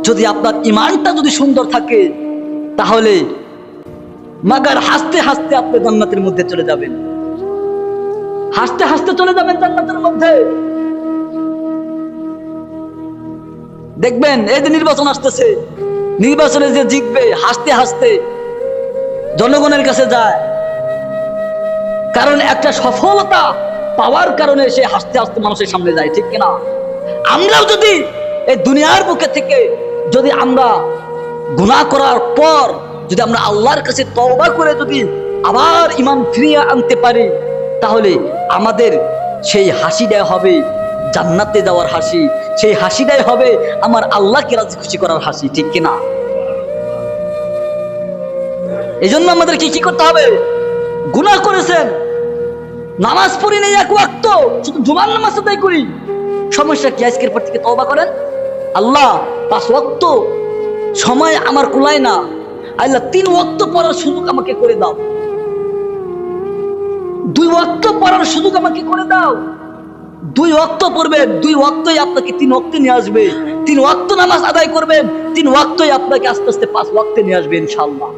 যদি আপনার ইমানটা যদি সুন্দর থাকে, তাহলে মাগার হাসতে হাসতে আপনি জান্নাতের মধ্যে চলে যাবেন, হাসতে হাসতে চলে যাবেন জান্নাতের মধ্যে। দেখবেন এই যে নির্বাচন আসতেছে, নির্বাচনে যে জিতবে হাসতে হাসতে জনগণের কাছে যায়, কারণ একটা সফলতা পাওয়ার কারণে সে হাসতে হাসতে মানুষের সামনে যায়, ঠিক কিনা? আমরাও যদি এই দুনিয়ার বুকে থেকে যদি আমরা গুনাহ করার পর যদি আমরা আল্লাহর কাছে তওবা করে যদি আবার ঈমান ফিরিয়ে আনতে পারি, তাহলে আমাদের সেই হাসিটাই হবে জান্নাতে যাওয়ার হাসি, সেই হাসিটাই হবে আমার আল্লাহকে রাজি খুশি করার হাসি, ঠিক কিনা? এই জন্য আমাদের কি করতে হবে? গুনাহ করেছেন, নামাজ পড়ি নেই এক ওয়াক্ত, শুধু জুমার নামাজ আদায় করি, সমস্যা কি? আজকের পর থেকে তওবা করেন, আল্লাহ 5 ওয়াক্ত সময় আমার কুলায় না, আল্লাহ 3 ওয়াক্ত পড়ার সুযোগ আমাকে করে দাও, 2 ওয়াক্ত পড়ার সুযোগ আমাকে করে দাও। 2 ওয়াক্ত পড়বেন, 2 ওয়াক্তই আপনাকে 3 ওয়াক্তে নিয়ে আসবে। 3 ওয়াক্ত নামাজ আদায় করবেন, 3 ওয়াক্তই আপনাকে আস্তে আস্তে 5 ওয়াক্তে নিয়ে আসবে ইনশাআল্লাহ।